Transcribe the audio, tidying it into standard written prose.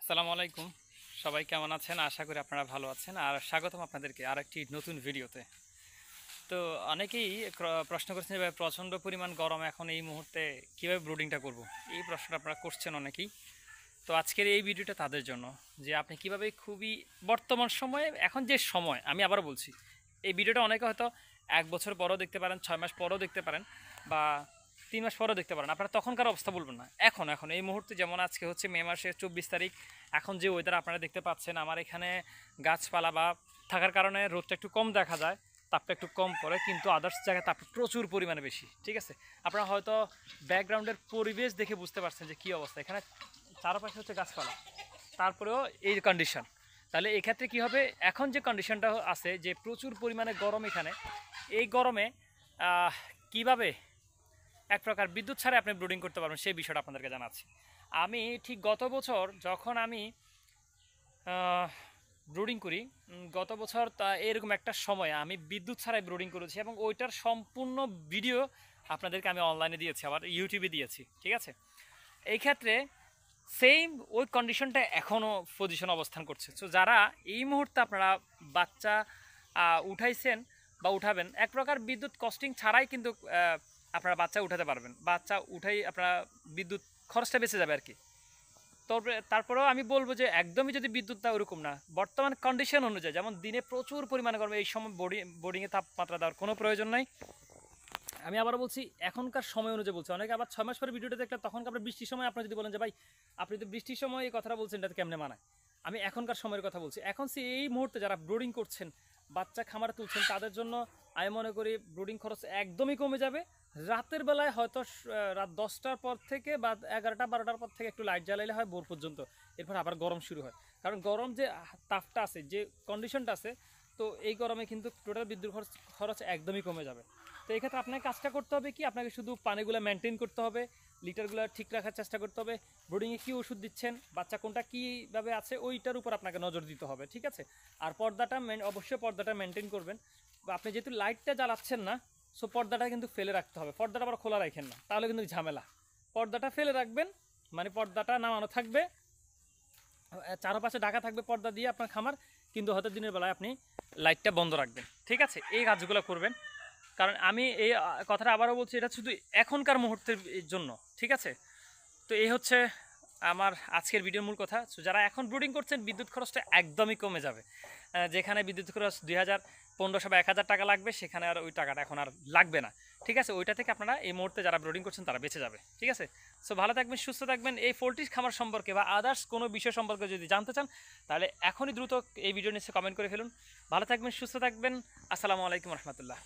আসসালামু আলাইকুম। সবাই কেমন আছেন? আশা করি আপনারা ভালো আছেন। আর স্বাগতম আপনাদেরকে আরেকটি নতুন ভিডিওতে। তো অনেকেই প্রশ্ন করছেন যে ভাই প্রচণ্ড পরিমাণ গরম এখন এই মুহূর্তে কীভাবে ব্রুডিংটা করব? এই প্রশ্নটা আপনারা করছেন অনেকেই। তো আজকের এই ভিডিওটা তাদের জন্য যে আপনি কিভাবে খুবই বর্তমান সময়ে এখন যে সময় আমি আবারও বলছি, এই ভিডিওটা অনেকে হয়তো ১ বছর পরেও দেখতে পারেন, ৬ মাস পরেও দেখতে পারেন বা ৩ মাস পরেও দেখতে পারেন। আপনারা তখনকার অবস্থা বলবেন না। এখন এই মুহূর্তে যেমন আজকে হচ্ছে মে মাসের ২৪ তারিখ। এখন যে ওয়েদার আপনারা দেখতে পাচ্ছেন, আমার এখানে গাছপালা বা থাকার কারণে রোদটা একটু কম দেখা যায়, তাপটা একটু কম পড়ে, কিন্তু আদার্স জায়গায় তাপটা প্রচুর পরিমাণে বেশি। ঠিক আছে, আপনারা হয়তো ব্যাকগ্রাউন্ডের পরিবেশ দেখে বুঝতে পারছেন যে কী অবস্থা। এখানে চারপাশে হচ্ছে গাছপালা, তারপরেও এই কন্ডিশন। তাহলে এক্ষেত্রে কী হবে, এখন যে কন্ডিশনটা আছে যে প্রচুর পরিমাণে গরম এখানে, এই গরমে কিভাবে এক প্রকার বিদ্যুৎ ছাড়া আপনি ব্রুডিং করতে পারবেন সেই বিষয়টা আপনাদেরকে জানাচ্ছি। আমি ঠিক গত বছর যখন আমি ব্রুডিং করি, গত বছর এরকম একটা সময় আমি বিদ্যুৎ ছাড়াই ব্রুডিং করেছি এবং ওইটার সম্পূর্ণ ভিডিও আপনাদেরকে আমি অনলাইনে দিয়েছি, আবার ইউটিউবে দিয়েছি। ঠিক আছে, এই ক্ষেত্রে সেম ওই কন্ডিশনটা এখনও পজিশন অবস্থান করছে। সো যারা এই মুহূর্তে আপনারা বাচ্চা উঠাইছেন বা উঠাবেন, এক প্রকার বিদ্যুৎ কস্টিং ছাড়াই কিন্তু আপনারা বাচ্চা উঠাতে পারবেন। বাচ্চা উঠাই আপনারা বিদ্যুৎ খরচটা বেঁচে যাবে আর কি। তবে তারপরেও আমি বলবো যে একদমই যদি বিদ্যুৎটা ওরকম না, বর্তমান কন্ডিশন অনুযায়ী, যেমন দিনে প্রচুর পরিমাণে গরম, এই সময় বোর্ডিংয়ে তাপমাত্রা দেওয়ার কোনো প্রয়োজন নাই। আমি আবারও বলছি, এখনকার সময় অনুযায়ী বলছি। অনেকে আবার ৬ মাস পরে ভিডিওটা দেখলে তখন আপনার বৃষ্টির সময় আপনারা যদি বলেন যে ভাই আপনি তো বৃষ্টির সময় এই কথাটা বলছেন, এটা কেমনে মানায়? আমি এখনকার সময়ের কথা বলছি। এখন এই মুহূর্তে যারা ব্রুডিং করছেন, বাচ্চা খামারে তুলছেন, তাদের জন্য আমি মনে করি ব্রুডিং খরচ একদমই কমে যাবে। রাতের বেলায় হয়তো রাত ১০টার পর থেকে বা ১১টা ১২টার পর থেকে একটু লাইট জ্বালাইলে হয় ভোর পর্যন্ত, এরপর আবার গরম শুরু হয়। কারণ গরম যে তাপটা আছে, যে কন্ডিশনটা আছে, তো এই গরমে কিন্তু টোটাল বিদ্যুৎ খরচ একদমই কমে যাবে। তো এই ক্ষেত্রে আপনাকে কাজটা করতে হবে কি, আপনাকে শুধু পানিগুলো মেনটেন করতে হবে, লিটারগুলো ঠিক রাখার চেষ্টা করতে হবে, ব্রুডিংয়ে কী ওষুধ দিচ্ছেন, বাচ্চা কোনটা কীভাবে আছে ওইটার উপর আপনাকে নজর দিতে হবে। ঠিক আছে, আর পর্দাটা অবশ্যই পর্দাটা মেনটেন করবেন। বা আপনি যেহেতু লাইটটা জ্বালাচ্ছেন না, সো পর্দাটা কিন্তু ফেলে রাখতে হবে। পর্দাটা আবার খোলা রাখেন না, তাহলে কিন্তু ঝামেলা। পর্দাটা ফেলে রাখবেন, মানে পর্দাটা নামানো থাকবে, চারপাশে ঢাকা থাকবে পর্দা দিয়ে আপনার খামার, কিন্তু হয়তো দিনের বেলায় আপনি লাইটটা বন্ধ রাখবেন। ঠিক আছে, এই কাজগুলো করবেন। কারণ আমি এই কথাটা আবারও বলছি, এটা শুধু এখনকার মুহূর্তের জন্য। ঠিক আছে, তো এই হচ্ছে আমার আজকের ভিডিওর মূল কথা। সো যারা এখন ব্রুডিং করছেন, বিদ্যুৎ খরচটা একদমই কমে যাবে। যেখানে বিদ্যুৎ খরচ ২,০০০, ১৫০০ বা ১,০০০ টাকা লাগবে, সেখানে আর ওই টাকাটা এখন আর লাগবে না। ঠিক আছে, ওইটা থেকে আপনারা এই মুহূর্তে যারা ব্রুডিং করছেন তারা বেঁচে যাবে। ঠিক আছে, সো ভালো থাকবেন, সুস্থ থাকবেন। এই পোল্ট্রির খামার সম্পর্কে বা আদার্স কোনো বিষয় সম্পর্কে যদি জানতে চান, তাহলে এখনই দ্রুত এই ভিডিও নিচে কমেন্ট করে ফেলুন। ভালো থাকবেন, সুস্থ থাকবেন। আসসালামু আলাইকুম রহমতুল্লাহ।